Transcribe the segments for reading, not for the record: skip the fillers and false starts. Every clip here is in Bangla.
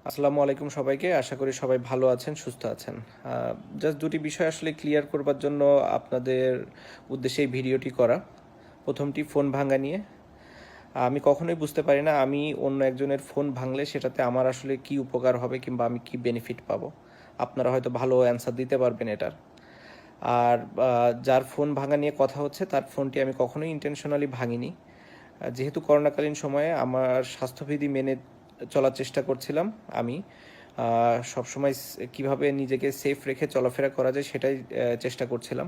আসসালামু আলাইকুম সবাইকে। আশা করি সবাই ভালো আছেন, সুস্থ আছেন। জাস্ট দুটি বিষয় আসলে ক্লিয়ার করবার জন্য আপনাদের উদ্দেশ্যে এই ভিডিওটি করা। প্রথমটি ফোন ভাঙা নিয়ে। আমি কখনোই বুঝতে পারি না আমি অন্য একজনের ফোন ভাঙলে সেটাতে আমার আসলে কি উপকার হবে কিংবা আমি কি বেনিফিট পাবো। আপনারা হয়তো ভালো অ্যান্সার দিতে পারবেন এটার। আর যার ফোন ভাঙা নিয়ে কথা হচ্ছে তার ফোনটি আমি কখনোই ইন্টেনশনালি ভাঙিনি। যেহেতু করোনাকালীন সময়ে আমার স্বাস্থ্যবিধি মেনে চলার চেষ্টা করছিলাম আমি সবসময় কীভাবে নিজেকে সেফ রেখে চলাফেরা করা যায় সেটাই চেষ্টা করছিলাম।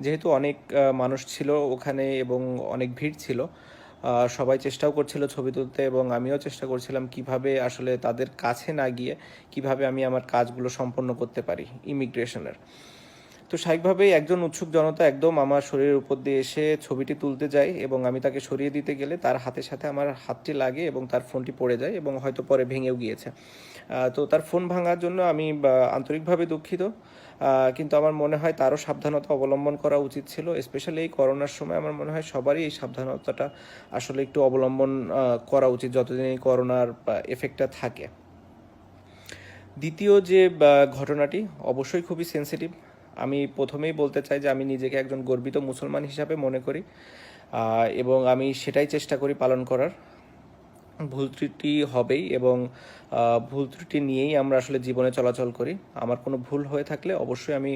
যেহেতু অনেক মানুষ ছিল ওখানে এবং অনেক ভিড় ছিল, সবাই চেষ্টাও করছিল ছবি তুলতে এবং আমিও চেষ্টা করছিলাম কিভাবে আসলে তাদের কাছে না গিয়ে কিভাবে আমি আমার কাজগুলো সম্পন্ন করতে পারি ইমিগ্রেশনের। তো স্বাভাবিকভাবেই একজন উৎসুক জনতা একদম আমার শরীরের উপর দিয়ে এসে ছবিটি তুলতে যায় এবং আমি তাকে সরিয়ে দিতে গেলে তার হাতের সাথে আমার হাতটি লাগে এবং তার ফোনটি পড়ে যায় এবং হয়তো পরে ভেঙেও গিয়েছে। তো তার ফোন ভাঙার জন্য আমি আন্তরিকভাবে দুঃখিত। কিন্তু আমার মনে হয় তারও সাবধানতা অবলম্বন করা উচিত ছিল। স্পেশালি এই করোনার সময় আমার মনে হয় সবারই এই সাবধানতাটা আসলে একটু অবলম্বন করা উচিত যতদিন এই করোনার এফেক্টটা থাকে। দ্বিতীয় যে ঘটনাটি অবশ্যই খুবই সেন্সিটিভ। আমি প্রথমেই বলতে চাই যে আমি নিজেকে একজন গর্বিত মুসলমান হিসাবে মনে করি এবং আমি সেটাই চেষ্টা করি পালন করার। ভুল ত্রুটি হবেই এবং ভুল ত্রুটি নিয়েই আমরা আসলে জীবনে চলাচল করি। আমার কোনো ভুল হয়ে থাকলে অবশ্যই আমি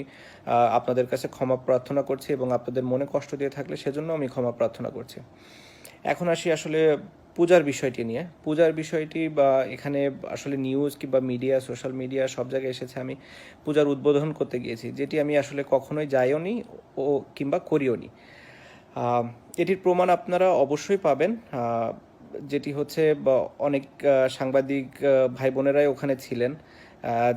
আপনাদের কাছে ক্ষমা প্রার্থনা করছি এবং আপনাদের মনে কষ্ট দিয়ে থাকলে সেজন্য আমি ক্ষমা প্রার্থনা করছি। এখন আসি আসলে পূজার বিষয়টি নিয়ে। পূজার বিষয়টি বা এখানে আসলে নিউজ কিংবা মিডিয়া, সোশ্যাল মিডিয়া সব জায়গায় এসেছে আমি পূজার উদ্বোধন করতে গিয়েছি, যেটি আমি আসলে কখনোই যাইও নি ও কিংবা করিও নি। এটির প্রমাণ আপনারা অবশ্যই পাবেন, যেটি হচ্ছে অনেক সাংবাদিক ভাই বোনেরাই ওখানে ছিলেন,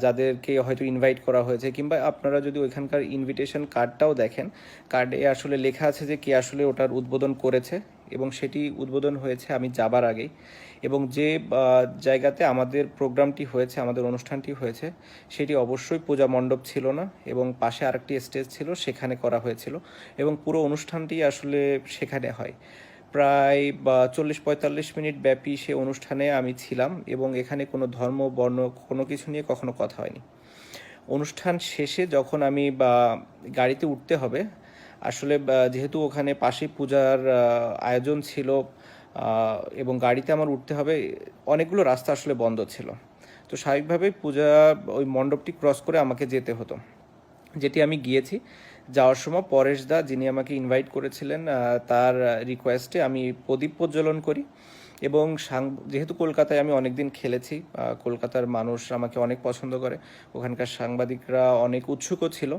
যাদেরকে হয়তো ইনভাইট করা হয়েছে কিংবা আপনারা যদি ওইখানকার ইনভিটেশন কার্ডটাও দেখেন, কার্ডে আসলে লেখা আছে যে কে আসলে ওটার উদ্বোধন করেছে এবং সেটি উদ্বোধন হয়েছে আমি যাবার আগেই। এবং যে জায়গাতে আমাদের প্রোগ্রামটি হয়েছে, আমাদের অনুষ্ঠানটি হয়েছে, সেটি অবশ্যই পূজা মণ্ডপ ছিল না এবং পাশে আরেকটি স্টেজ ছিল, সেখানে করা হয়েছিল এবং পুরো অনুষ্ঠানটি আসলে সেখানে হয়। প্রায় 40-45 মিনিট ব্যাপী সে অনুষ্ঠানে আমি ছিলাম এবং এখানে কোনো ধর্ম বর্ণ কোনো কিছু নিয়ে কখনো কথা হয়নি। অনুষ্ঠান শেষে যখন আমি গাড়িতে উঠতে হবে, আসলে যেহেতু ওখানে পাশেই পূজার আয়োজন ছিল এবং গাড়িতে আমার উঠতে হবে, অনেকগুলো রাস্তা আসলে বন্ধ ছিল। তো স্বাভাবিকভাবেই পূজা ওই মণ্ডপটি ক্রস করে আমাকে যেতে হতো, যেটি আমি গিয়েছি। যাওয়ার সময় পরেশ দা, যিনি আমাকে ইনভাইট করেছিলেন, তার রিকোয়েস্টে আমি প্রদীপ প্রজ্বলন করি এবং যেহেতু কলকাতায় আমি অনেক দিন খেলেছি, কলকাতার মানুষ আমাকে অনেক পছন্দ করে, ওখানকার সাংবাদিকরা অনেক উৎসুকও ছিল।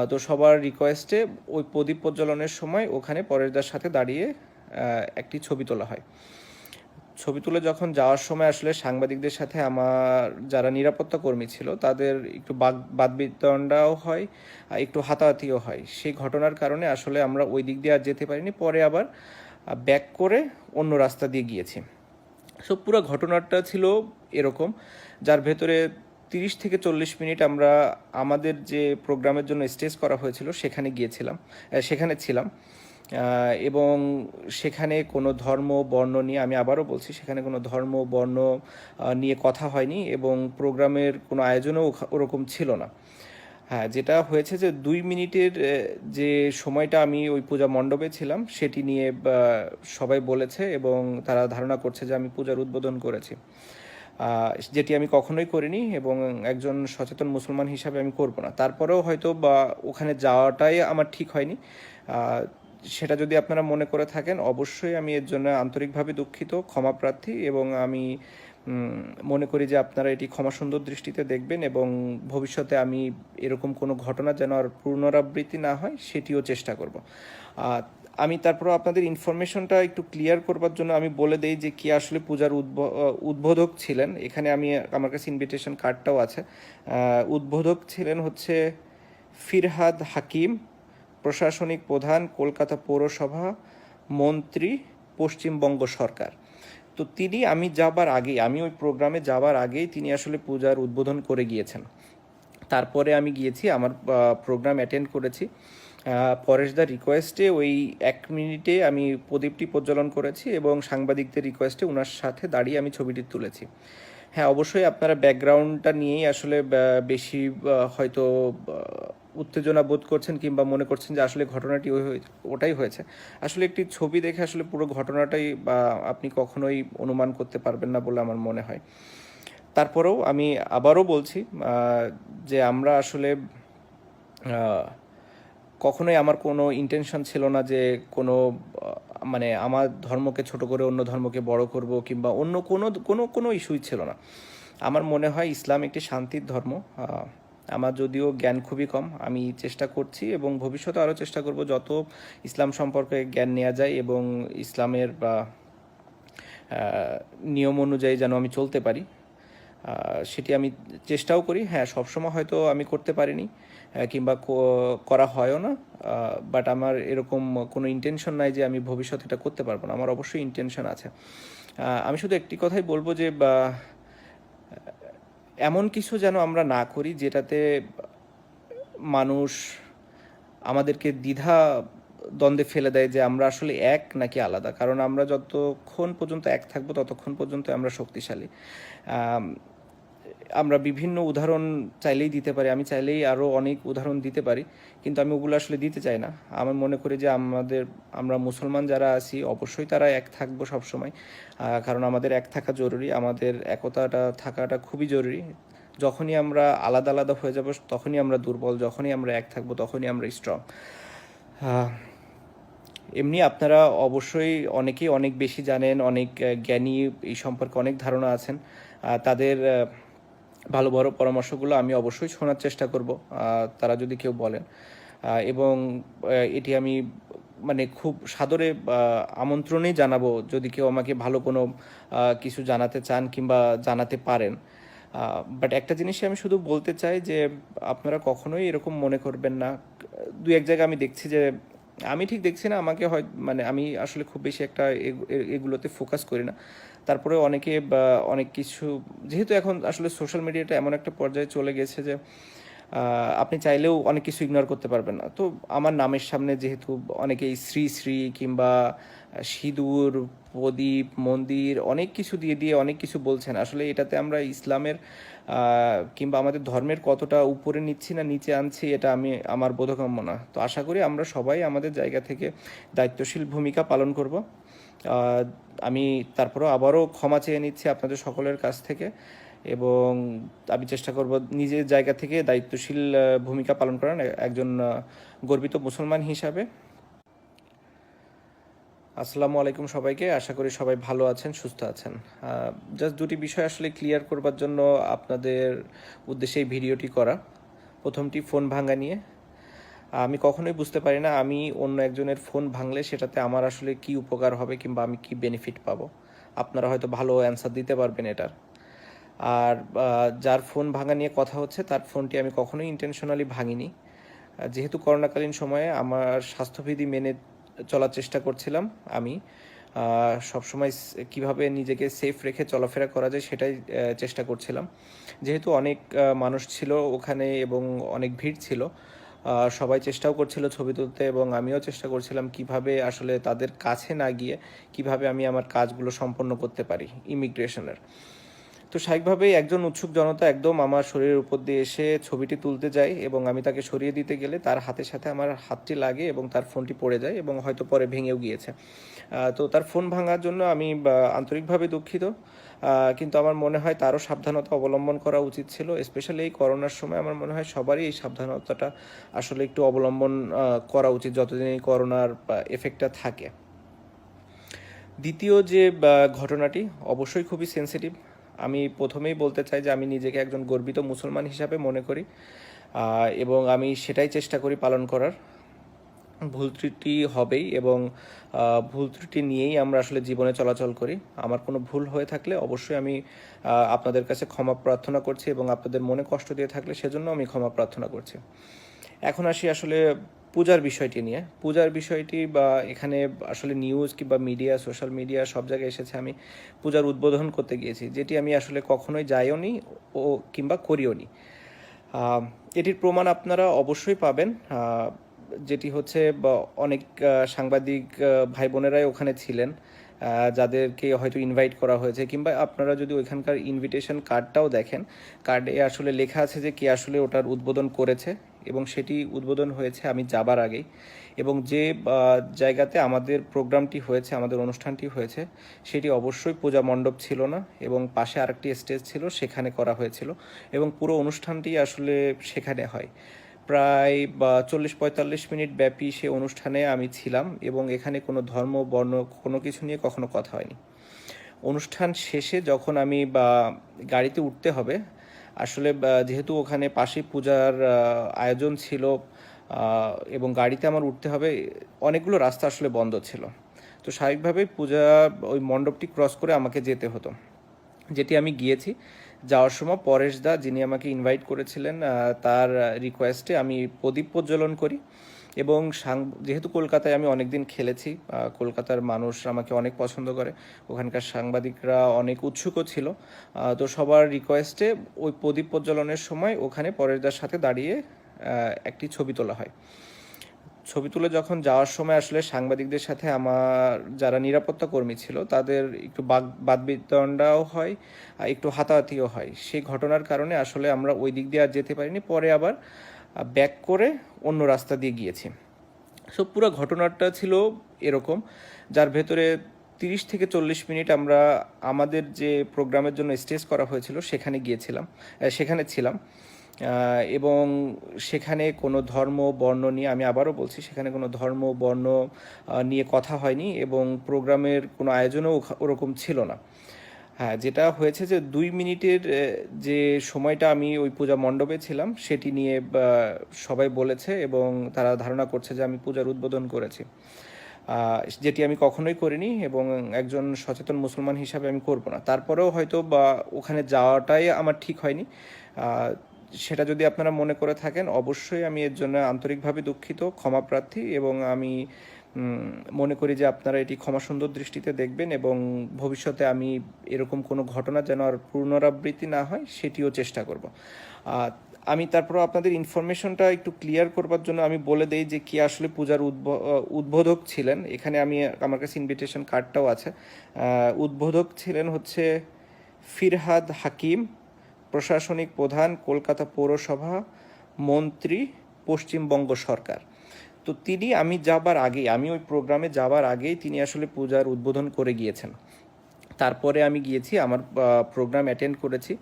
তো সবার রিকোয়েস্টে ওই প্রদীপ প্রজ্বলনের সময় ওখানে পরেশদার সাথে দাঁড়িয়ে একটি ছবি তোলা হয়। ছবি তুলে যখন যাওয়ার সময় আসলে সাংবাদিকদের সাথে আমার যারা নিরাপত্তা কর্মী ছিল তাদের একটু বাদবিতণ্ডাও হয়, একটু হাতাহাতিও হয়। সেই ঘটনার কারণে আসলে আমরা ওই দিক দিয়ে আর যেতে পারিনি, পরে আবার ব্যাক করে অন্য রাস্তা দিয়ে গিয়েছি। সো পুরো ঘটনাটা ছিল এরকম, যার ভেতরে 30 থেকে 40 মিনিট আমরা আমাদের যে প্রোগ্রামের জন্য স্টেজ করা হয়েছিল সেখানে ছিলাম এবং সেখানে কোনো ধর্ম বর্ণ নিয়ে, আমি আবারও বলছি, সেখানে কোনো ধর্ম বর্ণ নিয়ে কথা হয়নি এবং প্রোগ্রামের কোনো আয়োজনও ওরকম ছিল না। হ্যাঁ, যেটা হয়েছে যে 2 মিনিটের যে সময়টা আমি ওই পূজা মণ্ডপে ছিলাম সেটি নিয়ে সবাই বলেছে এবং তারা ধারণা করছে যে আমি পূজার উদ্বোধন করেছি, যেটি আমি কখনোই করিনি এবং একজন সচেতন মুসলমান হিসাবে আমি করব না। তারপরেও হয়তো ওখানে যাওয়াটাই আমার ঠিক হয়নি। সেটা যদি আপনারা মনে করে থাকেন, অবশ্যই আমি এর জন্য আন্তরিকভাবে দুঃখিত, ক্ষমাপ্রার্থী এবং আমি মনে করি যে আপনারা এটি ক্ষমাসুন্দর দৃষ্টিতে দেখবেন এবং ভবিষ্যতে আমি এরকম কোনো ঘটনা যেন আর পুনরাবৃত্তি না হয় সেটিও চেষ্টা করব। আমি তারপর আপনাদের ইনফরমেশনটা একটু ক্লিয়ার করবার জন্য আমি বলে দেই যে কি আসলে পূজার উদ্বোধক ছিলেন। এখানে আমার কাছে ইনভিটেশন কার্ডটাও আছে। উদ্বোধক ছিলেন হচ্ছে ফিরহাদ হাকিম, প্রশাসনিক প্রধান, কলকাতা পৌরসভা, মন্ত্রী, পশ্চিমবঙ্গ সরকার। তো আমি ওই প্রোগ্রামে যাবার আগেই তিনি আসলে পূজার উদ্বোধন করে গিয়েছেন। তারপরে আমি গিয়েছি, আমার প্রোগ্রাম অ্যাটেন্ড করেছি। পরেশদার রিকোয়েস্টে ওই 1 মিনিটে আমি প্রদীপটি প্রজ্বলন করেছি এবং সাংবাদিকদের রিকোয়েস্টে ওনার সাথে দাঁড়িয়ে আমি ছবিটি তুলেছি। হ্যাঁ, অবশ্যই আপনারা ব্যাকগ্রাউন্ডটা নিয়েই আসলে বেশি হয়তো উত্তেজনা বোধ করছেন কিংবা মনে করছেন যে আসলে ঘটনাটি ওটাই হয়েছে। আসলে একটি ছবি দেখে আসলে পুরো ঘটনাটাই আপনি কখনোই অনুমান করতে পারবেন না বলে আমার মনে হয়। তারপরেও আমি আবারও বলছি যে আমরা আসলে আহ, কখনোই আমার কোনো ইন্টেনশন ছিল না যে কোনো মানে আমার ধর্মকে ছোট করে অন্য ধর্মকে বড় করব কিংবা অন্য কোনো কোনো কোনো ইস্যুই ছিল না। আমার মনে হয় ইসলাম একটি শান্তির ধর্ম। আমার যদিও জ্ঞান খুবই কম, আমি চেষ্টা করছি এবং ভবিষ্যতে আরও চেষ্টা করব যত ইসলাম সম্পর্কে জ্ঞান নেওয়া যায় এবং ইসলামের নিয়ম অনুযায়ী যেন আমি চলতে পারি, সেটি আমি চেষ্টাও করি। হ্যাঁ, সবসময় হয়তো আমি করতে পারিনি কিংবা করা হয়ও না, বাট আমার এরকম কোনো ইন্টেনশন নাই যে আমি ভবিষ্যতে এটা করতে পারবো না। আমার অবশ্যই ইন্টেনশন আছে। আমি শুধু একটি কথাই বলবো যে এমন কিছু যেন আমরা না করি যেটাতে মানুষ আমাদেরকে দ্বিধা দ্বন্দ্বে ফেলে দেয় যে আমরা আসলে এক নাকি আলাদা। কারণ আমরা যতক্ষণ পর্যন্ত এক থাকবো ততক্ষণ পর্যন্ত আমরা শক্তিশালী। আমরা বিভিন্ন উদাহরণ চাইলেই দিতে পারি, আমি চাইলেই আরও অনেক উদাহরণ দিতে পারি, কিন্তু আমি ওগুলো আসলে দিতে চাই না। আমার মনে করি যে আমরা মুসলমান যারা আছি অবশ্যই তারা এক থাকবো সবসময়, কারণ আমাদের এক থাকা জরুরি, আমাদের একতাটা থাকাটা খুবই জরুরি। যখনই আমরা আলাদা আলাদা হয়ে যাব তখনই আমরা দুর্বল, যখনই আমরা এক থাকবো তখনই আমরা স্ট্রং। এমনি আপনারা অবশ্যই অনেকেই অনেক বেশি জানেন, অনেক জ্ঞানী, এই সম্পর্কে অনেক ধারণা আছেন। তাদের ভালো বড় পরামর্শগুলো আমি অবশ্যই শোনার চেষ্টা করব, তারা যদি কেউ বলেন। এবং এটি আমি মানে খুব সাদরে আমন্ত্রণেই জানাবো যদি কেউ আমাকে ভালো কোনো কিছু জানাতে চান কিংবা জানাতে পারেন। বাট একটা জিনিসই আমি শুধু বলতে চাই যে আপনারা কখনোই এরকম মনে করবেন না। দু এক জায়গায় আমি দেখছি যে আমি ঠিক দেখছি না, আমাকে হয় মানে আমি আসলে খুব বেশি একটা এগুলোতে ফোকাস করি না। তারপরে অনেকে অনেক কিছু, যেহেতু এখন আসলে সোশ্যাল মিডিয়াটা এমন একটা পর্যায়ে চলে গেছে যে আপনি চাইলেও অনেক কিছু ইগনোর করতে পারবেন না। তো আমার নামের সামনে যেহেতু অনেকেই শ্রী শ্রী কিংবা সিঁদুর, প্রদীপ, মন্দির অনেক কিছু দিয়ে দিয়ে অনেক কিছু বলছেন, আসলে এটাতে আমরা ইসলামের কিংবা আমাদের ধর্মের কতটা উপরে নিচ্ছি না নিচে আনছি এটা আমার বোধগম্য না। তো আশা করি আমরা সবাই আমাদের জায়গা থেকে দায়িত্বশীল ভূমিকা পালন করব। আমি তারপরেও আবারও ক্ষমা চেয়ে নিচ্ছি আপনাদের সকলের কাছ থেকে, এবং আমি চেষ্টা করব নিজের জায়গা থেকে দায়িত্বশীল ভূমিকা পালন করার একজন গর্বিত মুসলমান হিসাবে। আসসালামু আলাইকুম সবাইকে, আশা করি সবাই ভালো আছেন, সুস্থ আছেন। জাস্ট দুটি বিষয় আসলে ক্লিয়ার করবার জন্য আপনাদের উদ্দেশ্যে এই ভিডিওটি করা। প্রথমটি ফোন ভাঙা নিয়ে। আমি কখনোই বুঝতে পারি না আমি অন্য একজনের ফোন ভাঙলে সেটাতে আমার আসলে কি উপকার হবে কিংবা আমি কি বেনিফিট পাবো। আপনারা হয়তো ভালো অ্যান্সার দিতে পারবেন এটার। আর যার ফোন ভাঙা নিয়ে কথা হচ্ছে তার ফোনটি আমি কখনোই ইন্টেনশনালি ভাঙিনি। যেহেতু করোনাকালীন সময়ে আমার স্বাস্থ্যবিধি মেনে চলার চেষ্টা করছিলাম, আমি সবসময় কিভাবে নিজেকে সেফ রেখে চলাফেরা করা যায় সেটাই চেষ্টা করছিলাম। যেহেতু অনেক মানুষ ছিল ওখানে এবং অনেক ভিড় ছিল, সবাই চেষ্টাও করছিল ছবি তুলতে এবং আমিও চেষ্টা করছিলাম কিভাবে আসলে তাদের কাছে না গিয়ে কিভাবে আমি আমার কাজগুলো সম্পন্ন করতে পারি ইমিগ্রেশনের। তো স্বাভাবিকভাবেই একজন উৎসুক জনতা একদম আমার শরীরের উপর দিয়ে এসে ছবিটি তুলতে যায় এবং আমি তাকে সরিয়ে দিতে গেলে তার হাতের সাথে আমার হাতটি লাগে এবং তার ফোনটি পড়ে যায় এবং হয়তো পরে ভেঙেও গিয়েছে। তো তার ফোন ভাঙার জন্য আমি আন্তরিকভাবে দুঃখিত, কিন্তু আমার মনে হয় তারও সাবধানতা অবলম্বন করা উচিত ছিল। স্পেশালি এই করোনার সময় আমার মনে হয় সবারই এই সাবধানতাটা আসলে একটু অবলম্বন করা উচিত যতদিন এই করোনার এফেক্টটা থাকে। দ্বিতীয় যে ঘটনাটি অবশ্যই খুবই সেন্সিটিভ। আমি প্রথমেই বলতে চাই যে আমি নিজেকে একজন গর্বিত মুসলমান হিসাবে মনে করি, এবং আমি সেটাই চেষ্টা করি পালন করার। ভুল ত্রুটি হবেই এবং ভুল ত্রুটি নিয়েই আমরা আসলে জীবনে চলাচল করি। আমার কোনো ভুল হয়ে থাকলে অবশ্যই আমি আপনাদের কাছে ক্ষমা প্রার্থনা করছি এবং আপনাদের মনে কষ্ট দিয়ে থাকলে সেজন্য আমি ক্ষমা প্রার্থনা করছি। এখন আসি আসলে পূজার বিষয়টি নিয়ে। পূজার বিষয়টি এখানে আসলে নিউজ কিংবা মিডিয়া, সোশ্যাল মিডিয়া সব জায়গায় এসেছে আমি পূজার উদ্বোধন করতে গিয়েছি, যেটি আমি আসলে কখনোই যাইও নি ও কিংবা করিও নি। এটির প্রমাণ আপনারা অবশ্যই পাবেন, যেটি হচ্ছে অনেক সাংবাদিক ভাই বোনেরাই ওখানে ছিলেন যাদেরকে হয়তো ইনভাইট করা হয়েছে, কিংবা আপনারা যদি ওইখানকার ইনভিটেশন কার্ডটাও দেখেন, কার্ডে আসলে লেখা আছে যে কে আসলে ওটার উদ্বোধন করেছে, এবং সেটি উদ্বোধন হয়েছে আমি যাবার আগেই। এবং যে জায়গাতে আমাদের প্রোগ্রামটি হয়েছে, আমাদের অনুষ্ঠানটি হয়েছে, সেটি অবশ্যই পূজা মণ্ডপ ছিল না, এবং পাশে আরেকটি স্টেজ ছিল, সেখানে করা হয়েছিল, এবং পুরো অনুষ্ঠানটি আসলে সেখানে হয়। প্রায় 40-45 মিনিট ব্যাপী সে অনুষ্ঠানে আমি ছিলাম, এবং এখানে কোনো ধর্ম বর্ণ কোনো কিছু নিয়ে কখনো কথা হয়নি। অনুষ্ঠান শেষে যখন আমি গাড়িতে উঠতে হবে, আসলে যেহেতু ওখানে পাশে পূজার আয়োজন ছিল, এবং গাড়িতে আমার উঠতে হবে, অনেকগুলো রাস্তা আসলে বন্ধ ছিল। তো স্বাভাবিকভাবেই পূজা ওই মণ্ডপটি ক্রস করে আমাকে যেতে হতো, যেটি আমি গিয়েছি। যাওয়ার সময় পরেশ দা, যিনি আমাকে ইনভাইট করেছিলেন, তার রিকোয়েস্টে আমি প্রদীপ প্রজ্বলন করি। এবং যেহেতু কলকাতায় আমি অনেক দিন খেলেছি, কলকাতার মানুষ আমাকে অনেক পছন্দ করে, ওখানকার সাংবাদিকরা অনেক উৎসুকও ছিল, তো সবার রিকোয়েস্টে ওই প্রদীপ প্রজ্বলনের সময় ওখানে পরেশদার সাথে দাঁড়িয়ে একটি ছবি তোলা হয়। ছবি তুলে যখন যাওয়ার সময় আসলে সাংবাদিকদের সাথে আমার যারা নিরাপত্তা কর্মী ছিল, তাদের একটু বাদবিতণ্ডাও হয়, একটু হাতাহাতিও হয়। সেই ঘটনার কারণে আসলে আমরা ওই দিক দিয়ে আর যেতে পারিনি, পরে আবার ব্যাক করে অন্য রাস্তা দিয়ে গিয়েছি। সো পুরো ঘটনাটা ছিল এরকম, যার ভেতরে 30 থেকে 40 মিনিট আমরা আমাদের যে প্রোগ্রামের জন্য স্টেজ করা হয়েছিল সেখানে ছিলাম। এবং সেখানে কোনো ধর্ম বর্ণ নিয়ে, আমি আবারও বলছি, সেখানে কোনো ধর্ম বর্ণ নিয়ে কথা হয়নি, এবং প্রোগ্রামের কোনো আয়োজনও ওরকম ছিল না। হ্যাঁ, যেটা হয়েছে যে 2 মিনিটের যে সময়টা আমি ওই পূজা মণ্ডপে ছিলাম, সেটি নিয়ে সবাই বলেছে, এবং তারা ধারণা করছে যে আমি পূজার উদ্বোধন করেছি, যেটি আমি কখনোই করিনি, এবং একজন সচেতন মুসলমান হিসাবে আমি করব না। তারপরেও হয়তো ওখানে যাওয়াটাই আমার ঠিক হয়নি। সেটা যদি আপনারা মনে করে থাকেন, অবশ্যই আমি এর জন্য আন্তরিকভাবে দুঃখিত, ক্ষমাপ্রার্থী, এবং আমি মনে করি যে আপনারা এটি ক্ষমাসুন্দর দৃষ্টিতে দেখবেন, এবং ভবিষ্যতে আমি এরকম কোনো ঘটনা যেন আর পুনরাবৃত্তি না হয় সেটিও চেষ্টা করব। আমি তারপর আপনাদের ইনফরমেশনটা একটু ক্লিয়ার করবার জন্য আমি বলে দেই যে কি আসলে পূজার উদ্বোধক ছিলেন। এখানে আমার কাছে ইনভিটেশন কার্ডটাও আছে। উদ্বোধক ছিলেন হচ্ছে ফিরহাদ হাকিম, প্রশাসনিক প্রধান, কলকাতা পৌরসভা, মন্ত্রী, পশ্চিমবঙ্গ সরকার। তো আমি ওই প্রোগ্রামে যাবার আগেই তিনি আসলে পূজার উদ্বোধন করে গিয়েছেন। তারপরে আমি গিয়েছি, আমার প্রোগ্রাম অ্যাটেন্ড করেছি।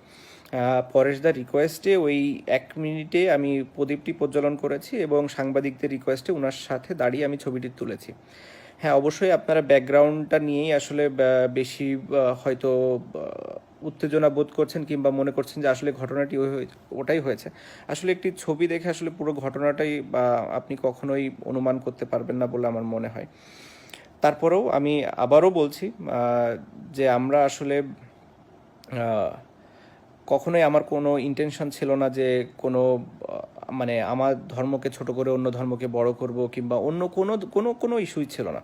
পরেশদার রিকোয়েস্টে ওই 1 মিনিটে আমি প্রদীপটি প্রজ্বলন করেছি, এবং সাংবাদিকদের রিকোয়েস্টে ওনার সাথে দাঁড়িয়ে আমি ছবিটি তুলেছি। হ্যাঁ, অবশ্যই আপনারা ব্যাকগ্রাউন্ডটা নিয়েই আসলে বেশি হয়তো উত্তেজনা বোধ করছেন, কিংবা মনে করছেন যে আসলে ঘটনাটি ওটাই হয়েছে। আসলে একটি ছবি দেখে আসলে পুরো ঘটনাটাই আপনি কখনোই অনুমান করতে পারবেন না বলে আমার মনে হয়। তারপরেও আমি আবারও বলছি যে আমরা আসলে কখনোই আমার কোনো ইন্টেনশন ছিল না যে কোনো মানে আমার ধর্মকে ছোট করে অন্য ধর্মকে বড় করব, কিংবা অন্য কোনো কোনো কোনো ইস্যুই ছিল না।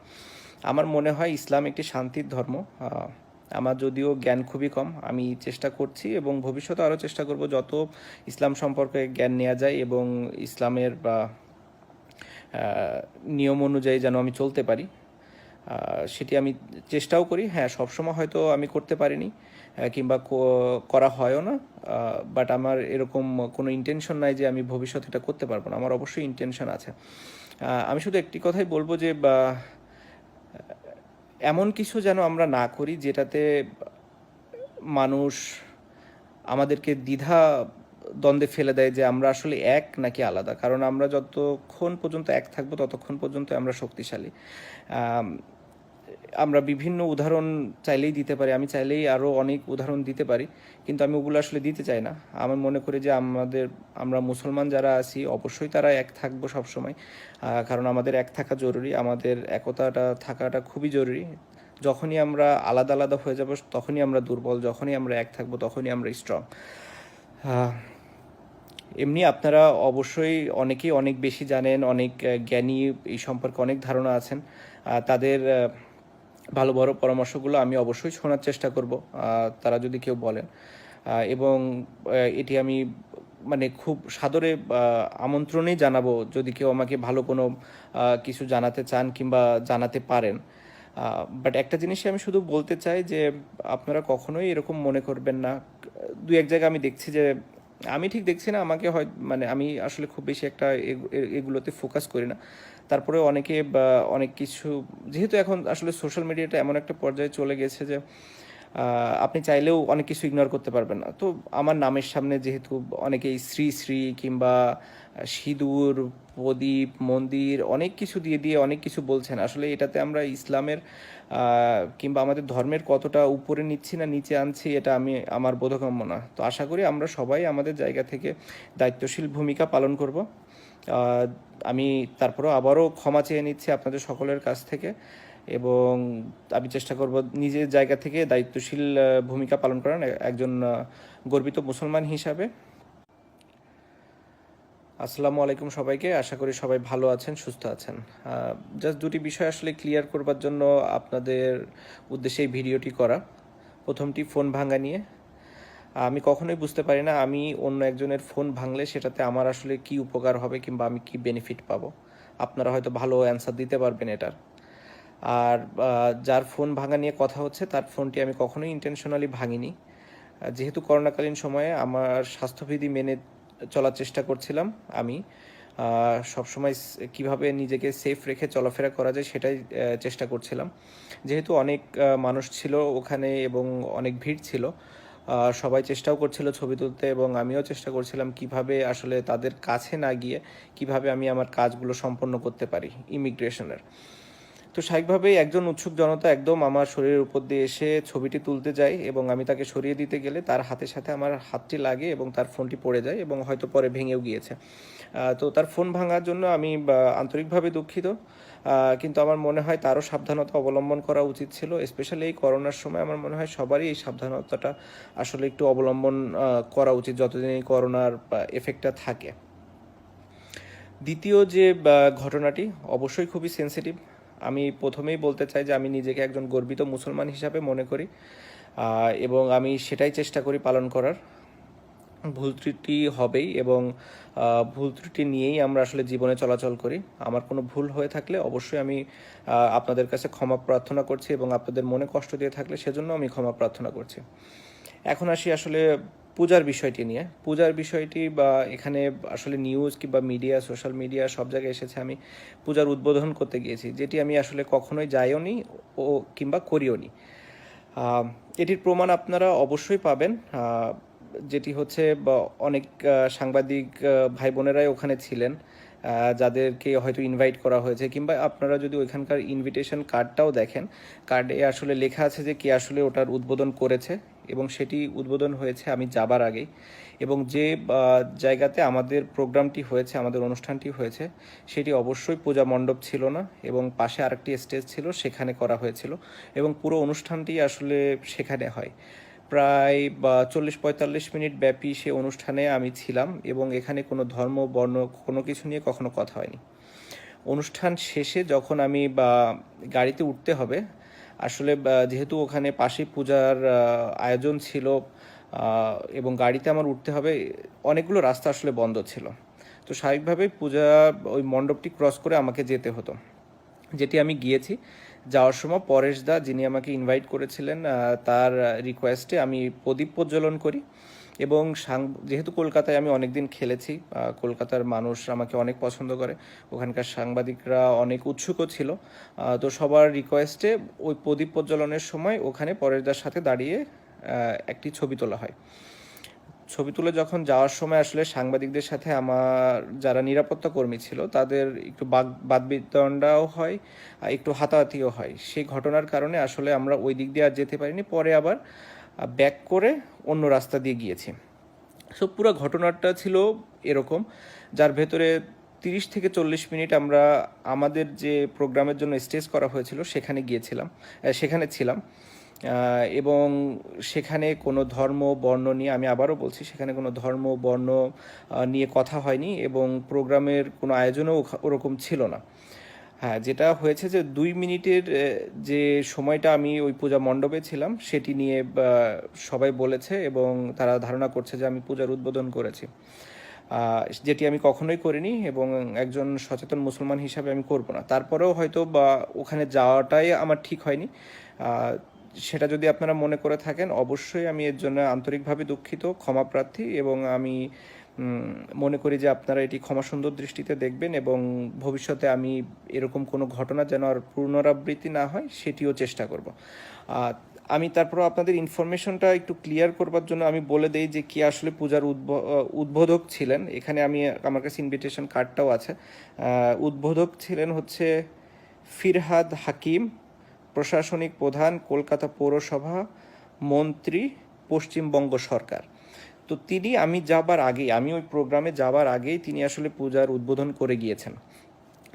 আমার মনে হয় ইসলাম একটি শান্তির ধর্ম। আমার যদিও জ্ঞান খুবই কম, আমি চেষ্টা করছি, এবং ভবিষ্যতে আরও চেষ্টা করব যত ইসলাম সম্পর্কে জ্ঞান নেওয়া যায়, এবং ইসলামের নিয়ম অনুযায়ী যেন আমি চলতে পারি, সেটি আমি চেষ্টাও করি। হ্যাঁ, সবসময় হয়তো আমি করতে পারিনি, কিংবা করা হয়ও না, বাট আমার এরকম কোনো ইন্টেনশন নাই যে আমি ভবিষ্যতে এটা করতে পারবো না। আমার অবশ্যই ইন্টেনশন আছে। আমি শুধু একটি কথাই বলবো যে এমন কিছু যেন আমরা না করি যেটাতে মানুষ আমাদেরকে দ্বন্দ্বে ফেলে দেয় যে আমরা আসলে এক নাকি আলাদা। কারণ আমরা যতক্ষণ পর্যন্ত এক থাকবো ততক্ষণ পর্যন্ত আমরা শক্তিশালী। আমরা বিভিন্ন উদাহরণ চাইলেই দিতে পারি, আমি চাইলেই আরও অনেক উদাহরণ দিতে পারি, কিন্তু আমি ওগুলো আসলে দিতে চাই না। আমি মনে করি যে আমরা মুসলমান যারা আছি অবশ্যই তারা এক থাকবো সবসময়, কারণ আমাদের এক থাকা জরুরি, আমাদের একতাটা থাকাটা খুবই জরুরি। যখনই আমরা আলাদা আলাদা হয়ে যাব তখনই আমরা দুর্বল, যখনই আমরা এক থাকবো তখনই আমরা স্ট্রং। এমনি আপনারা অবশ্যই অনেকেই অনেক বেশি জানেন, অনেক জ্ঞানী, এই সম্পর্কে অনেক ধারণা আছেন। তাদের ভালো বড় পরামর্শগুলো আমি অবশ্যই শোনার চেষ্টা করব, তারা যদি কেউ বলেন। এবং এটি আমি মানে খুব সাদরে আমন্ত্রণেই জানাবো যদি কেউ আমাকে ভালো কোনো কিছু জানাতে চান কিংবা জানাতে পারেন। বাট একটা জিনিসই আমি শুধু বলতে চাই যে আপনারা কখনোই এরকম মনে করবেন না। দু এক জায়গায় আমি দেখছি যে আমি ঠিক দেখছি না, আমাকে হয় মানে আমি আসলে খুব বেশি একটা এগুলোতে ফোকাস করি না। তারপরে অনেকে বা অনেক কিছু, যেহেতু এখন আসলে সোশ্যাল মিডিয়াটা এমন একটা পর্যায়ে চলে গেছে যে আপনি চাইলেও অনেক কিছু ইগনোর করতে পারবেন না। তো আমার নামের সামনে যেহেতু অনেকেই শ্রী শ্রী কিংবা সিঁদুর, প্রদীপ, মন্দির অনেক কিছু দিয়ে দিয়ে অনেক কিছু বলছেন, আসলে এটাতে আমরা ইসলামের কিংবা আমাদের ধর্মের কতটা উপরে নিচ্ছি না নিচে আনছি, এটা আমার বোধগম্য না। তো আশা করি আমরা সবাই আমাদের জায়গা থেকে দায়িত্বশীল ভূমিকা পালন করব। আহ, আমি তারপরেও আবারও ক্ষমা চেয়ে নিচ্ছি আপনাদের সকলের কাছ থেকে, এবং আমি চেষ্টা করব নিজের জায়গা থেকে দায়িত্বশীল ভূমিকা পালন করার একজন গর্বিত মুসলমান হিসাবে। আসসালামু আলাইকুম সবাইকে, আশা করি সবাই ভালো আছেন, সুস্থ আছেন। জাস্ট দুটি বিষয় আসলে ক্লিয়ার করবার জন্য আপনাদের উদ্দেশ্যে এই ভিডিওটি করা। প্রথমটি ফোন ভাঙা নিয়ে। আমি কখনোই বুঝতে পারি না আমি অন্য একজনের ফোন ভাঙলে সেটাতে আমার আসলে কি উপকার হবে কিংবা আমি কি বেনিফিট পাবো। আপনারা হয়তো ভালো অ্যান্সার দিতে পারবেন এটার। আর যার ফোন ভাঙা নিয়ে কথা হচ্ছে তার ফোনটি আমি কখনোই ইন্টেনশনালি ভাঙিনি। যেহেতু করোনাকালীন সময়ে আমার স্বাস্থ্যবিধি মেনে চলার চেষ্টা করছিলাম, আমি সবসময় কিভাবে নিজেকে সেফ রেখে চলাফেরা করা যায় সেটাই চেষ্টা করছিলাম। যেহেতু অনেক মানুষ ছিল ওখানে এবং অনেক ভিড় ছিল, সবাই চেষ্টাও করছিল ছবি তুলতে এবং আমিও চেষ্টা করছিলাম কিভাবে আসলে তাদের কাছে না গিয়ে কিভাবে আমি আমার কাজগুলো সম্পন্ন করতে পারি ইমিগ্রেশনের। তো স্বাভাবিকভাবেই একজন উৎসুক জনতা একদম আমার শরীরের উপর দিয়ে এসে ছবিটি তুলতে যায় এবং আমি তাকে সরিয়ে দিতে গেলে তার হাতের সাথে আমার হাতটি লাগে এবং তার ফোনটি পড়ে যায় এবং হয়তো পরে ভেঙেও গিয়েছে। তো তার ফোন ভাঙার জন্য আমি আন্তরিকভাবে দুঃখিত, কিন্তু আমার মনে হয় তারও সাবধানতা অবলম্বন করা উচিত ছিল। স্পেশালি এই করোনার সময় আমার মনে হয় সবারই এই সাবধানতাটা আসলে একটু অবলম্বন করা উচিত যতদিন এই করোনার এফেক্টটা থাকে। দ্বিতীয় যে ঘটনাটি অবশ্যই খুবই সেন্সিটিভ। আমি প্রথমেই বলতে চাই যে আমি নিজেকে একজন গর্বিত মুসলমান হিসাবে মনে করি, এবং আমি সেটাই চেষ্টা করি পালন করার। ভুল ত্রুটি হবেই এবং ভুল ত্রুটি নিয়েই আমরা আসলে জীবনে চলাচল করি। আমার কোনো ভুল হয়ে থাকলে অবশ্যই আমি আপনাদের কাছে ক্ষমা প্রার্থনা করছি এবং আপনাদের মনে কষ্ট দিয়ে থাকলে সেজন্য আমি ক্ষমা প্রার্থনা করছি। এখন আসি আসলে পূজার বিষয়টি নিয়ে। পূজার বিষয়টি বা এখানে আসলে নিউজ কিংবা মিডিয়া, সোশ্যাল মিডিয়া সব জায়গায় এসেছে আমি পূজার উদ্বোধন করতে গিয়েছি, যেটি আমি আসলে কখনোই যাইও নি ও কিংবা করিও নি। এটির প্রমাণ আপনারা অবশ্যই পাবেন, যেটি হচ্ছে অনেক সাংবাদিক ভাই বোনেরাই ওখানে ছিলেন, যাদেরকে হয়তো ইনভাইট করা হয়েছে, কিংবা আপনারা যদি ওইখানকার ইনভিটেশন কার্ডটাও দেখেন, কার্ডে আসলে লেখা আছে যে কে আসলে ওটার উদ্বোধন করেছে এবং সেটি উদ্বোধন হয়েছে আমি যাবার আগেই। এবং যে জায়গাতে আমাদের প্রোগ্রামটি হয়েছে, আমাদের অনুষ্ঠানটি হয়েছে, সেটি অবশ্যই পূজা মণ্ডপ ছিল না এবং পাশে আরেকটি স্টেজ ছিল, সেখানে করা হয়েছিল এবং পুরো অনুষ্ঠানটি আসলে সেখানে হয়। প্রায় 40-45 মিনিট ব্যাপী সে অনুষ্ঠানে আমি ছিলাম এবং এখানে কোনো ধর্ম বর্ণ কোনো কিছু নিয়ে কখনো কথা হয়নি। অনুষ্ঠান শেষে যখন আমি গাড়িতে উঠতে হবে, আসলে যেহেতু ওখানে পাশে পূজার আয়োজন ছিল এবং গাড়িতে আমার উঠতে হবে, অনেকগুলো রাস্তা আসলে বন্ধ ছিল। তো স্বাভাবিকভাবেই পূজা ওই মণ্ডপটি ক্রস করে আমাকে যেতে হতো, যেটি আমি গিয়েছি। যাওয়ার সময় পরেশ দা, যিনি আমাকে ইনভাইট করেছিলেন, তার রিকোয়েস্টে আমি প্রদীপ প্রজ্বলন করি এবং যেহেতু কলকাতায় আমি অনেক দিন খেলেছি, কলকাতার মানুষ আমাকে অনেক পছন্দ করে, ওখানকার সাংবাদিকরা অনেক উৎসুকও ছিল, তো সবার রিকোয়েস্টে ওই প্রদীপ প্রজ্বলনের সময় ওখানে পরেশদার সাথে দাঁড়িয়ে একটি ছবি তোলা হয়। ছবি তুলে যখন যাওয়ার সময় আসলে সাংবাদিকদের সাথে আমার যারা নিরাপত্তা কর্মী ছিল তাদের একটু বাদবিতণ্ডাও হয়, একটু হাতাহাতিও হয়। সেই ঘটনার কারণে আসলে আমরা ওই দিক দিয়ে আর যেতে পারিনি, পরে আবার ব্যাক করে অন্য রাস্তা দিয়ে গিয়েছি। সো পুরো ঘটনাটা ছিল এরকম, যার ভেতরে 30 থেকে 40 মিনিট আমরা আমাদের যে প্রোগ্রামের জন্য স্টেজ করা হয়েছিল সেখানে ছিলাম, এবং সেখানে কোনো ধর্ম বর্ণ নিয়ে, আমি আবারও বলছি, সেখানে কোনো ধর্ম বর্ণ নিয়ে কথা হয়নি এবং প্রোগ্রামের কোনো আয়োজনও ওরকম ছিল না। হ্যাঁ, যেটা হয়েছে যে 2 মিনিটের যে সময়টা আমি ওই পূজা মণ্ডপে ছিলাম সেটি নিয়ে সবাই বলেছে এবং তারা ধারণা করছে যে আমি পূজার উদ্বোধন করেছি। যেটি আমি কখনোই করিনি এবং একজন সচেতন মুসলমান হিসাবে আমি করব না। তারপরেও হয়তো বা ওখানে যাওয়াটাই আমার ঠিক হয়নি। সেটা যদি আপনারা মনে করে থাকেন, অবশ্যই আমি এর জন্য আন্তরিকভাবে দুঃখিত, ক্ষমাপ্রার্থী, এবং আমি মনে করি যে আপনারা এটি ক্ষমাসুন্দর দৃষ্টিতে দেখবেন এবং ভবিষ্যতে আমি এরকম কোনো ঘটনা যেন আর পুনরাবৃত্তি না হয় সেটিও চেষ্টা করব। আমি তারপর আপনাদের ইনফরমেশনটা একটু ক্লিয়ার করবার জন্য আমি বলে দেই যে কি আসলে পূজার উদ্বোধক ছিলেন। এখানে আমার কাছে ইনভিটেশন কার্ডটাও আছে। উদ্বোধক ছিলেন হচ্ছে ফিরহাদ হাকিম, প্রশাসনিক প্রধান, কলকাতা পৌরসভা, মন্ত্রী, পশ্চিমবঙ্গ সরকার। তো আমি ওই প্রোগ্রামে যাবার আগেই তিনি আসলে পূজার উদ্বোধন করে গিয়েছেন।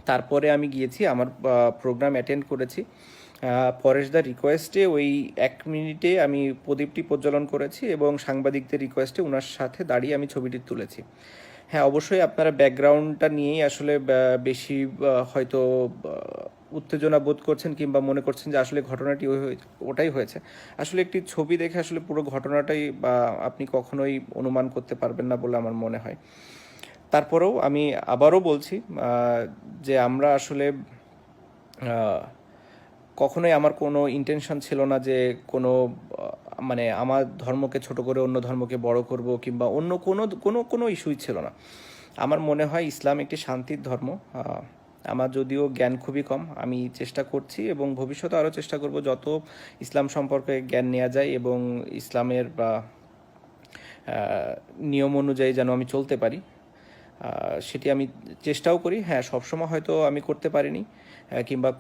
তারপরে আমি গিয়েছি, আমার প্রোগ্রাম অ্যাটেন্ড করেছি। পরেশদার রিকোয়েস্টে ওই 1 মিনিটে আমি প্রদীপটি প্রজ্বলন করেছি এবং সাংবাদিকদের রিকোয়েস্টে ওনার সাথে দাঁড়িয়ে আমি ছবিটি তুলেছি। হ্যাঁ, অবশ্যই আপনারা ব্যাকগ্রাউন্ডটা নিয়েই আসলে বেশি হয়তো উত্তেজনা বোধ করছেন কিংবা মনে করছেন যে আসলে ঘটনাটি ওটাই হয়েছে। আসলে একটি ছবি দেখে আসলে পুরো ঘটনাটাই আপনি কখনোই অনুমান করতে পারবেন না বলে আমার মনে হয়। তারপরেও আমি আবারও বলছি যে আমরা আসলে কখনোই আমার কোনো ইন্টেনশন ছিল না যে কোনো মানে আমার ধর্মকে ছোট করে অন্য ধর্মকে বড় করব কিংবা অন্য কোনো ইস্যুই ছিল না। আমার মনে হয় ইসলাম একটি শান্তির ধর্ম। আমার যদিও জ্ঞান খুবই কম, আমি চেষ্টা করছি এবং ভবিষ্যতে আরও চেষ্টা করব যত ইসলাম সম্পর্কে জ্ঞান নেওয়া যায় এবং ইসলামের নিয়ম অনুযায়ী যেন আমি চলতে পারি, সেটি আমি চেষ্টাও করি। হ্যাঁ, সবসময় হয়তো আমি করতে পারিনি কিংবা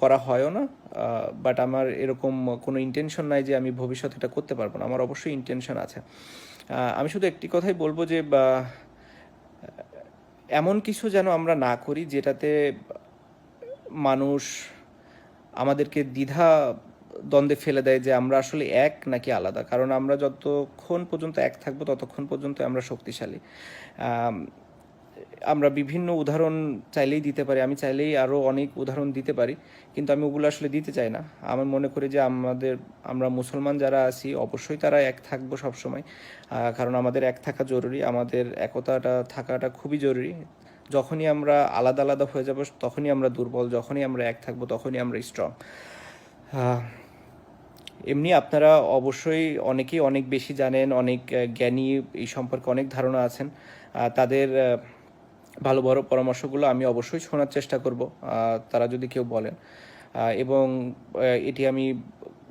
করা হয়ও না, বাট আমার এরকম কোনো ইন্টেনশন নাই যে আমি ভবিষ্যতে এটা করতে পারবো না। আমার অবশ্যই ইন্টেনশন আছে। আমি শুধু একটি কথাই বলবো যে এমন কিছু যেন আমরা না করি যেটাতে মানুষ আমাদেরকে দ্বন্দ্বে ফেলে দেয় যে আমরা আসলে এক নাকি আলাদা। কারণ আমরা যতক্ষণ পর্যন্ত এক থাকবো ততক্ষণ পর্যন্ত আমরা শক্তিশালী। আমরা বিভিন্ন উদাহরণ চাইলেই দিতে পারি, আমি চাইলেই আরও অনেক উদাহরণ দিতে পারি, কিন্তু আমি ওগুলো আসলে দিতে চাই না। আমি মনে করি যে আমরা মুসলমান যারা আছি অবশ্যই তারা এক থাকবো সবসময়, কারণ আমাদের এক থাকা জরুরি, আমাদের একতাটা থাকাটা খুবই জরুরি। যখনই আমরা আলাদা আলাদা হয়ে যাব তখনই আমরা দুর্বল, যখনই আমরা এক থাকবো তখনই আমরা স্ট্রং। এমনি আপনারা অবশ্যই অনেকেই অনেক বেশি জানেন, অনেক জ্ঞানী, এই সম্পর্কে অনেক ধারণা আছেন। তাদের ভালো বড় পরামর্শগুলো আমি অবশ্যই শোনার চেষ্টা করব তারা যদি কেউ বলেন, এবং এটি আমি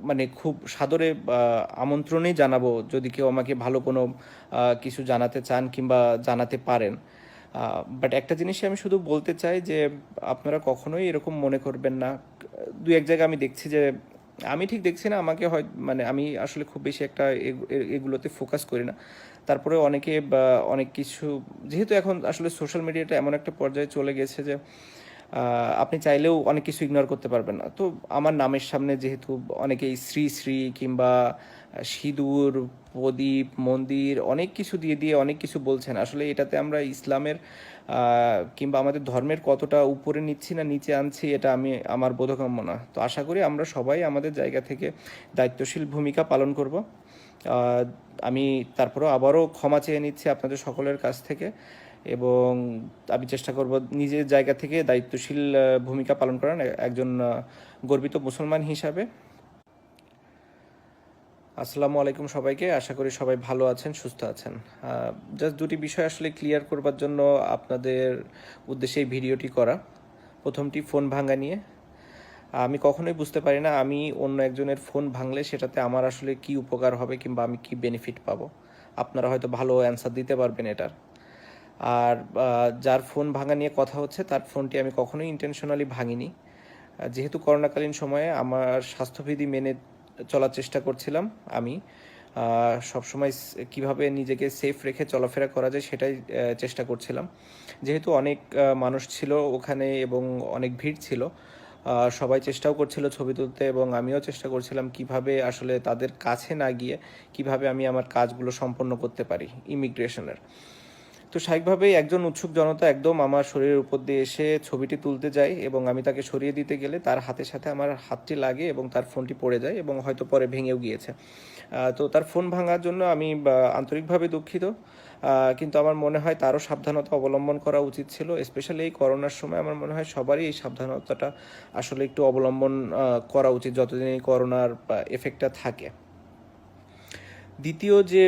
মানে খুব সাদরে আমন্ত্রণেই জানাবো যদি কেউ আমাকে ভালো কোনো কিছু জানাতে চান কিংবা জানাতে পারেন। বাট একটা জিনিসই আমি শুধু বলতে চাই যে আপনারা কখনোই এরকম মনে করবেন না। দু এক জায়গায় আমি দেখছি যে আমি ঠিক দেখছি না, আমাকে হয় মানে আমি আসলে খুব বেশি একটা এগুলোতে ফোকাস করি না। তারপরে অনেকে অনেক কিছু, যেহেতু এখন আসলে সোশ্যাল মিডিয়াটা এমন একটা পর্যায়ে চলে গেছে যে আপনি চাইলেও অনেক কিছু ইগনোর করতে পারবেন না। তো আমার নামের সামনে যেহেতু অনেকেই শ্রী শ্রী কিংবা সিঁদুর, প্রদীপ, মন্দির অনেক কিছু দিয়ে অনেক কিছু বলছেন, আসলে এটাতে আমরা ইসলামের কিংবা আমাদের ধর্মের কতটা উপরে নিচ্ছি না নিচে আনছি এটা আমার বোধগম্য না। তো আশা করি আমরা সবাই আমাদের জায়গা থেকে দায়িত্বশীল ভূমিকা পালন করব। আমি তারপরেও আবারও ক্ষমা চেয়ে নিচ্ছি আপনাদের সকলের কাছ থেকে এবং আমি চেষ্টা করব নিজের জায়গা থেকে দায়িত্বশীল ভূমিকা পালন করার একজন গর্বিত মুসলমান হিসাবে। আসসালামু আলাইকুম সবাইকে, আশা করি সবাই ভালো আছেন, সুস্থ আছেন। জাস্ট দুটি বিষয় আসলে ক্লিয়ার করবার জন্য আপনাদের উদ্দেশ্যে এই ভিডিওটি করা। প্রথমটি ফোন ভাঙা নিয়ে। আমি কখনোই বুঝতে পারি না আমি অন্য একজনের ফোন ভাঙলে সেটাতে আমার আসলে কি উপকার হবে কিংবা আমি কি বেনিফিট পাবো। আপনারা হয়তো ভালো অ্যান্সার দিতে পারবেন এটার। আর যার ফোন ভাঙা নিয়ে কথা হচ্ছে তার ফোনটি আমি কখনোই ইন্টেনশনালি ভাঙিনি। যেহেতু করোনাকালীন সময়ে আমার স্বাস্থ্যবিধি মেনে চলার চেষ্টা করছিলাম, আমি সবসময় কিভাবে নিজেকে সেফ রেখে চলাফেরা করা যায় সেটাই চেষ্টা করছিলাম। যেহেতু অনেক মানুষ ছিল ওখানে এবং অনেক ভিড় ছিল, সবাই চেষ্টাও করছিল ছবি তুলতে এবং আমিও চেষ্টা করছিলাম কিভাবে আসলে তাদের কাছে না গিয়ে কিভাবে আমি আমার কাজগুলো সম্পন্ন করতে পারি ইমিগ্রেশনের। তো স্বাভাবিকভাবেই একজন উৎসুক জনতা একদম আমার শরীরের উপর দিয়ে এসে ছবিটি তুলতে যায় এবং আমি তাকে সরিয়ে দিতে গেলে তার হাতের সাথে আমার হাতটি লাগে এবং তার ফোনটি পড়ে যায় এবং হয়তো পরে ভেঙেও গিয়েছে। তো তার ফোন ভাঙার জন্য আমি আন্তরিকভাবে দুঃখিত। কিন্তু আমার মনে হয় তারও সাবধানতা অবলম্বন করা উচিত ছিল। স্পেশালি এই করোনার সময় আমার মনে হয় সবারই এই সাবধানতাটা আসলে একটু অবলম্বন করা উচিত যতদিন এই করোনার এফেক্টটা থাকে। দ্বিতীয় যে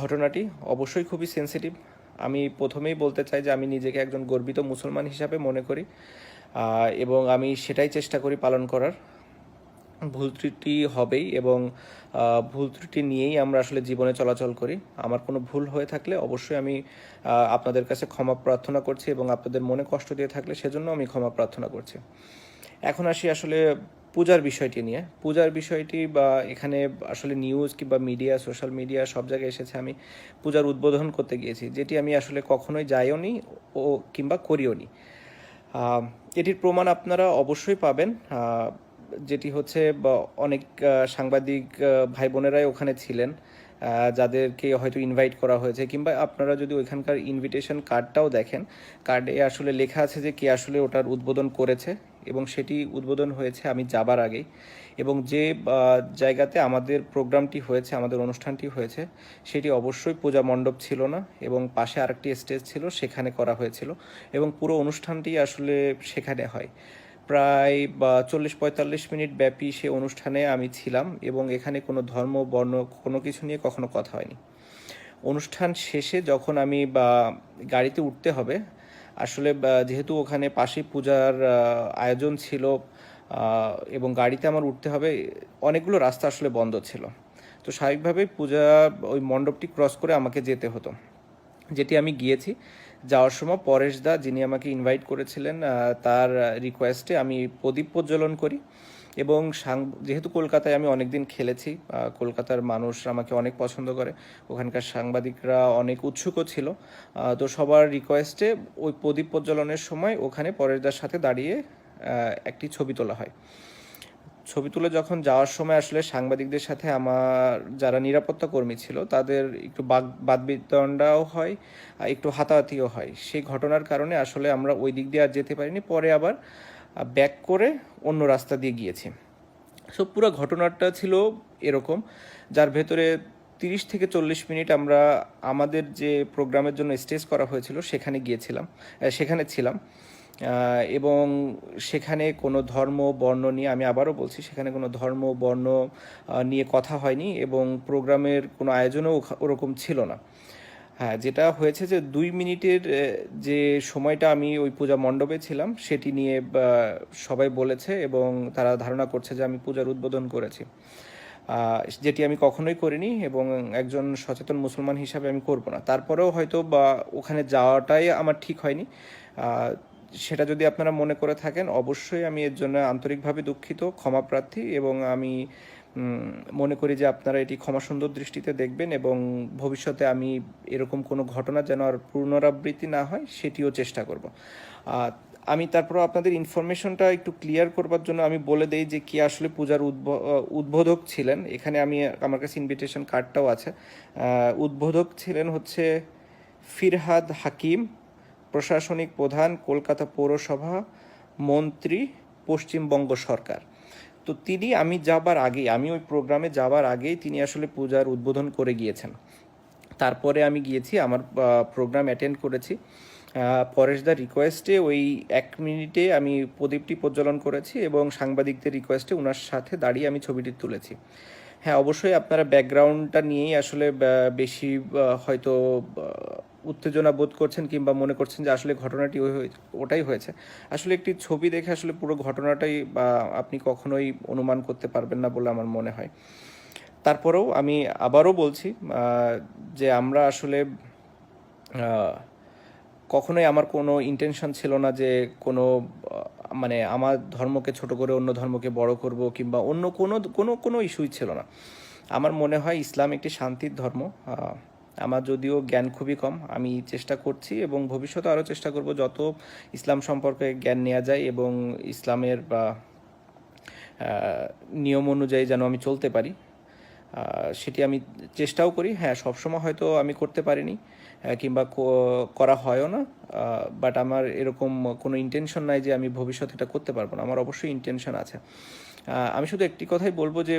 ঘটনাটি অবশ্যই খুবই সেন্সিটিভ। আমি প্রথমেই বলতে চাই যে আমি নিজেকে একজন গর্বিত মুসলমান হিসাবে মনে করি এবং আমি সেটাই চেষ্টা করি পালন করার। ভুল ত্রুটি হবেই এবং ভুল ত্রুটি নিয়েই আমরা আসলে জীবনে চলাচল করি। আমার কোনো ভুল হয়ে থাকলে অবশ্যই আমি আপনাদের কাছে ক্ষমা প্রার্থনা করছি এবং আপনাদের মনে কষ্ট দিয়ে থাকলে সেজন্য আমি ক্ষমা প্রার্থনা করছি। এখন আসি আসলে পূজার বিষয়টি নিয়ে। পূজার বিষয়টি বা এখানে আসলে নিউজ কিংবা মিডিয়া, সোশ্যাল মিডিয়া সব জায়গায় এসেছে আমি পূজার উদ্বোধন করতে গিয়েছি, যেটি আমি আসলে কখনোই যাইও নি ও কিংবা করিও নি। এটির প্রমাণ আপনারা অবশ্যই পাবেন, যেটি হচ্ছে অনেক সাংবাদিক ভাই বোনেরাই ওখানে ছিলেন, যাদেরকে হয়তো ইনভাইট করা হয়েছে, কিংবা আপনারা যদি ওইখানকার ইনভিটেশন কার্ডটাও দেখেন, কার্ডে আসলে লেখা আছে যে কে আসলে ওটার উদ্বোধন করেছে এবং সেটি উদ্বোধন হয়েছে আমি যাবার আগেই। এবং যে জায়গাতে আমাদের প্রোগ্রামটি হয়েছে, আমাদের অনুষ্ঠানটি হয়েছে, সেটি অবশ্যই পূজা মণ্ডপ ছিল না এবং পাশে আরেকটি স্টেজ ছিল, সেখানে করা হয়েছিল এবং পুরো অনুষ্ঠানটি আসলে সেখানে হয়। প্রায় 40-45 মিনিট ব্যাপী সে অনুষ্ঠানে আমি ছিলাম এবং এখানে কোনো ধর্ম, বর্ণ কোনো কিছু নিয়ে কখনো কথা হয়নি। অনুষ্ঠান শেষে যখন আমি গাড়িতে উঠতে হবে, আসলে যেহেতু ওখানে পাশেই পূজার আয়োজন ছিল এবং গাড়িতে আমার উঠতে হবে, অনেকগুলো রাস্তা আসলে বন্ধ ছিল। তো স্বাভাবিকভাবেই পূজা ওই মণ্ডপটি ক্রস করে আমাকে যেতে হতো, যেটি আমি গিয়েছি। যাওয়ার সময় পরেশ দা, যিনি আমাকে ইনভাইট করেছিলেন, তার রিকোয়েস্টে আমি প্রদীপ প্রজ্বলন করি এবং যেহেতু কলকাতায় আমি অনেক দিন খেলেছি, কলকাতার মানুষ আমাকে অনেক পছন্দ করে, ওখানকার সাংবাদিকরা অনেক উৎসুকও ছিল, তো সবার রিকোয়েস্টে ওই প্রদীপ প্রজ্বলনের সময় ওখানে পরেশদার সাথে দাঁড়িয়ে একটি ছবি তোলা হয়। ছবি তুলে যখন যাওয়ার সময় আসলে সাংবাদিকদের সাথে আমার যারা নিরাপত্তা কর্মী ছিল তাদের একটু বাদবিতণ্ডাও হয়, একটু হাতাহাতিও হয়। সেই ঘটনার কারণে আসলে আমরা ওই দিক দিয়ে আর যেতে পারিনি, পরে আবার ব্যাক করে অন্য রাস্তা দিয়ে গিয়েছি। সো পুরো ঘটনাটা ছিল এরকম, যার ভেতরে 30 থেকে 40 মিনিট আমরা আমাদের যে প্রোগ্রামের জন্য স্টেজ করা হয়েছিল সেখানে ছিলাম এবং সেখানে কোনো ধর্ম, বর্ণ নিয়ে, আমি আবারও বলছি, সেখানে কোনো ধর্ম, বর্ণ নিয়ে কথা হয়নি এবং প্রোগ্রামের কোনো আয়োজনও ওরকম ছিল না। হ্যাঁ, যেটা হয়েছে যে 2 মিনিটের যে সময়টা আমি ওই পূজা মণ্ডপে ছিলাম সেটি নিয়ে সবাই বলেছে এবং তারা ধারণা করছে যে আমি পূজার উদ্বোধন করেছি, যেটি আমি কখনোই করিনি এবং একজন সচেতন মুসলমান হিসাবে আমি করব না। তারপরেও হয়তো ওখানে যাওয়াটাই আমার ঠিক হয়নি। সেটা যদি আপনারা মনে করে থাকেন, অবশ্যই আমি এর জন্য আন্তরিকভাবে দুঃখিত, ক্ষমাপ্রার্থী এবং আমি মনে করি যে আপনারা এটি ক্ষমাসুন্দর দৃষ্টিতে দেখবেন এবং ভবিষ্যতে আমি এরকম কোনো ঘটনা যেন আর পুনরাবৃত্তি না হয় সেটিও চেষ্টা করব। আমি তারপর আপনাদের ইনফরমেশনটা একটু ক্লিয়ার করবার জন্য আমি বলে দেই যে কি আসলে পূজার উদ্বোধক ছিলেন। এখানে আমার কাছে ইনভিটেশন কার্ডটাও আছে। উদ্বোধক ছিলেন হচ্ছে ফিরহাদ হাকিম, প্রশাসনিক প্রধান, কলকাতা পৌরসভা, মন্ত্রী, পশ্চিমবঙ্গ সরকার। তো তিনি আমি ওই প্রোগ্রামে যাবার আগেই তিনি আসলে পূজার উদ্বোধন করে গিয়েছেন। তারপরে আমি গিয়েছি, আমার প্রোগ্রাম অ্যাটেন্ড করেছি। পরেশদার রিকোয়েস্টে ওই 1 মিনিটে আমি প্রদীপটি প্রজ্বলন করেছি এবং সাংবাদিকদের রিকোয়েস্টে ওনার সাথে দাঁড়িয়ে আমি ছবিটি তুলেছি। হ্যাঁ, অবশ্যই আপনারা ব্যাকগ্রাউন্ডটা নিয়েই আসলে বেশি হয়তো উত্তেজনা বোধ করছেন কিংবা মনে করছেন যে আসলে ঘটনাটি ওটাই হয়েছে। আসলে একটি ছবি দেখে আসলে পুরো ঘটনাটাই আপনি কখনোই অনুমান করতে পারবেন না বলে আমার মনে হয়। তারপরেও আমি আবারও বলছি যে আমরা আসলে কখনোই আমার কোনো ইন্টেনশন ছিল না যে কোনো মানে আমার ধর্মকে ছোট করে অন্য ধর্মকে বড় করব কিংবা অন্য কোনো ইস্যুই ছিল না। আমার মনে হয় ইসলাম একটি শান্তির ধর্ম। আমার যদিও জ্ঞান খুবই কম, আমি চেষ্টা করছি এবং ভবিষ্যতে আরও চেষ্টা করব যত ইসলাম সম্পর্কে জ্ঞান নেওয়া যায় এবং ইসলামের নিয়ম অনুযায়ী যেন আমি চলতে পারি। সেটি আমি চেষ্টাও করি। হ্যাঁ, সবসময় হয়তো আমি করতে পারিনি, কিংবা করা হয়ও না। বাট আমার এরকম কোনো ইন্টেনশন নাই যে আমি ভবিষ্যতে এটা করতে পারবো না। আমার অবশ্যই ইন্টেনশন আছে। আমি শুধু একটি কথাই বলবো যে